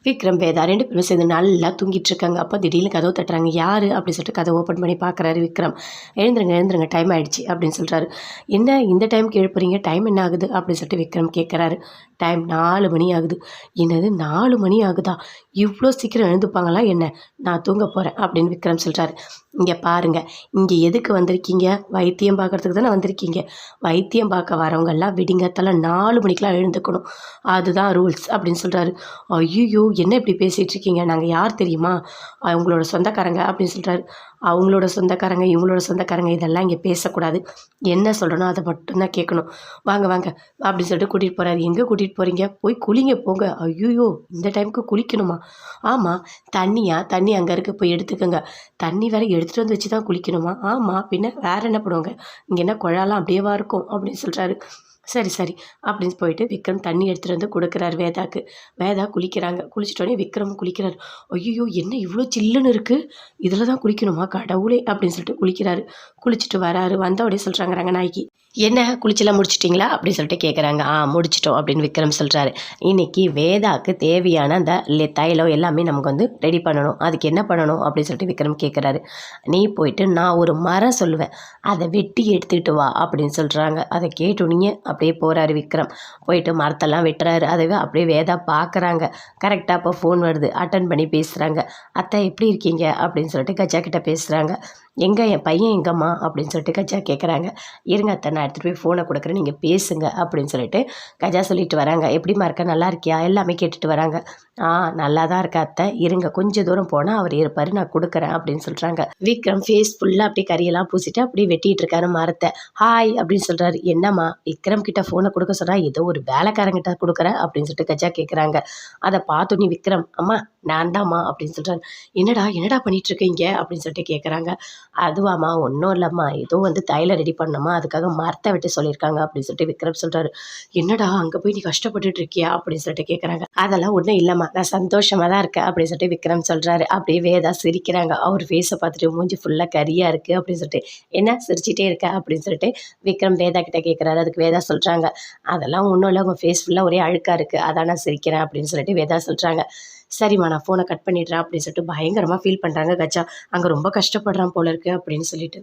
விக்ரம், வேதா 2 பேரும் சேர்ந்து நல்லா தூங்கிட்டு இருக்காங்க. அப்போ திடீர்னு கதவு தட்டுறாங்க. யாரு அப்படின்னு சொல்லிட்டு கதவை ஓப்பன் பண்ணி பார்க்குறாரு விக்ரம். எழுந்துருங்க எழுந்துருங்க, டைம் ஆயிடுச்சு அப்படின்னு சொல்கிறாரு. என்ன இந்த டைமுக்கு எழுப்புறீங்க, டைம் என்ன ஆகுது அப்படின்னு சொல்லிட்டு விக்ரம் கேட்குறாரு. டைம் 4 மணி ஆகுது. என்னது 4 மணி ஆகுதா, இவ்வளோ சீக்கிரம் எழுந்துப்பாங்களா என்ன, நான் தூங்க போகிறேன் அப்படின்னு விக்ரம் சொல்கிறாரு. இங்கே பாருங்க, இங்கே எதுக்கு வந்திருக்கீங்க, வைத்தியம் பார்க்குறதுக்கு தானே வந்திருக்கீங்க. வைத்தியம் பார்க்க வரவங்கெல்லாம் விடிங்கத்தால 4 மணிக்கெலாம் எழுந்துக்கணும், அதுதான் ரூல்ஸ் அப்படின்னு சொல்கிறாரு. ஐயோ, என்ன இப்படி பேசிகிட்டு இருக்கீங்க, நாங்கள் யார் தெரியுமா, அவங்களோட சொந்தக்காரங்க அப்படின்னு சொல்கிறாரு. அவங்களோட சொந்தக்காரங்க, இவங்களோட சொந்தக்காரங்க இதெல்லாம் இங்கே பேசக்கூடாது, என்ன சொல்கிறனோ அதை மட்டும்தான் கேட்கணும். வாங்க வாங்க அப்படின்னு சொல்லிட்டு கூட்டிகிட்டு போகிறாரு. எங்கே கூட்டிகிட்டு போகிறீங்க, போய் குளிங்க போங்க. ஐயோ, இந்த டைமுக்கு குளிக்கணுமா? ஆமாம். தண்ணி அங்கே இருக்குது, போய் எடுத்துக்கோங்க. தண்ணி வேறு எடுத்துகிட்டு வந்து வச்சு தான் குளிக்கணுமா? ஆமாம், பின்ன வேறு என்ன பண்ணுவாங்க, இங்கே என்ன குழாலாம் அப்படியேவா இருக்கும் அப்படின்னு சொல்கிறாரு. சரி சரி அப்படின்னு போயிட்டு விக்ரம் தண்ணி எடுத்துகிட்டு வந்து கொடுக்குறாரு வேதாக்கு. வேதா குளிக்கிறாங்க. குளிச்சிட்டோடனே விக்ரம் குளிக்கிறாரு. ஐயோ, என்ன இவ்வளோ சில்லுன்னு இருக்குது, இதில் தான் குளிக்கணுமா கடவுளே அப்படின்னு சொல்லிட்டு குளிக்கிறாரு. குளிச்சுட்டு வராரு. வந்த உடனே சொல்கிறாங்க ரங்கநாயகி, என்ன குளிச்செல்லாம் முடிச்சிட்டிங்களா அப்படின்னு சொல்லிட்டு கேட்குறாங்க. முடிச்சிட்டோம் அப்படின்னு விக்ரம் சொல்கிறாரு. இன்றைக்கி வேதாக்கு தேவையான அந்த தைலம் எல்லாமே நமக்கு வந்து ரெடி பண்ணணும், அதுக்கு என்ன பண்ணணும் அப்படின்னு சொல்லிட்டு விக்ரம் கேட்குறாரு. நீ போயிட்டு நான் ஒரு மரம் சொல்லுவேன், அதை வெட்டி எடுத்துக்கிட்டு வா அப்படின்னு சொல்கிறாங்க. அதை கேட்டுனிங்க அப்படியே போகிறாரு விக்ரம். போயிட்டு மரத்தெல்லாம் வெட்டுறாரு. அதுவே அப்படியே வேதா பார்க்குறாங்க. கரெக்டாக அப்போ ஃபோன் வருது. அட்டன் பண்ணி பேசுகிறாங்க. அத்தை எப்படி இருக்கீங்க அப்படின்னு சொல்லிட்டு கஜா கிட்ட பேசுகிறாங்க. எங்கே என் பையன் எங்கம்மா அப்படின்னு சொல்லிட்டு கஜா கேட்குறாங்க. இருங்க அத்தை, நான் எடுத்துகிட்டு போய் ஃபோனை கொடுக்குறேன், நீங்கள் பேசுங்க அப்படின்னு சொல்லிட்டு கஜா சொல்லிட்டு வராங்க. எப்படிமா இருக்க, நல்லா இருக்கியா, எல்லாமே கேட்டுட்டு வராங்க. நல்லா தான் இருக்கா அத்தை, இருங்க கொஞ்சம் தூரம் போனால் அவர் இருப்பார், நான் கொடுக்குறேன் அப்படின்னு சொல்கிறாங்க. விக்ரம் ஃபேஸ் ஃபுல்லாக அப்படியே கரியெல்லாம் பூசிட்டு அப்படியே வெட்டிகிட்டு இருக்காரு மரத்தை. ஹாய் அப்படின்னு சொல்கிறாரு. என்னம்மா விக்ரம் கிட்ட ஃபோனை கொடுக்க சொன்னா, ஏதோ ஒரு வேலைக்காரங்கிட்ட கொடுக்குறேன் அப்படின்னு சொல்லிட்டு கஜா கேட்குறாங்க. அதை பார்த்தோன்னே விக்ரம், அம்மா நான் தாம்மா அப்படின்னு சொல்கிறாரு. என்னடா பண்ணிட்டு இருக்கீங்க அப்படின்னு சொல்லிட்டு கேட்குறாங்க. அதுவாம்மா ஒன்றும் இல்லைம்மா, ஏதோ வந்து தைலம் ரெடி பண்ணணுமா, அதுக்காக மரத்தை வெட்ட சொல்லியிருக்காங்க அப்படின்னு சொல்லிட்டு விக்ரம் சொல்கிறாரு. என்னடா அங்கே போய் நீ கஷ்டப்பட்டுட்டு இருக்கியா அப்படின்னு சொல்லிட்டு கேட்குறாங்க. அதெல்லாம் ஒன்றும் இல்லைம்மா, நான் சந்தோஷமாக தான் இருக்கேன் அப்படின்னு சொல்லிட்டு விக்ரம் சொல்கிறாரு. அப்படியே வேதா சிரிக்கிறாங்க. அவர் ஃபேஸை பார்த்துட்டு மூஞ்சி ஃபுல்லாக கரியாக இருக்குது அப்படின்னு சொல்லிட்டு, என்ன சிரிச்சிட்டே இருக்க அப்படின்னு சொல்லிட்டு விக்ரம் வேதா கிட்டே கேட்குறாரு. அதுக்கு வேதா சொல்கிறாங்க, அதெல்லாம் ஒன்றும் இல்லை, உங்கள் ஃபேஸ் ஃபுல்லாக ஒரே அழுக்காக இருக்குது, அதான் நான் சிரிக்கிறேன் அப்படின்னு சொல்லிட்டு வேதா சொல்கிறாங்க. சரிம்மா, நான் ஃபோனை கட் பண்ணிடுறேன் அப்படின்னு சொல்லிட்டு பயங்கரமாக ஃபீல் பண்ணுறாங்க கஜா. அங்கே ரொம்ப கஷ்டப்படுறான் போல இருக்கு அப்படின்னு சொல்லிட்டு.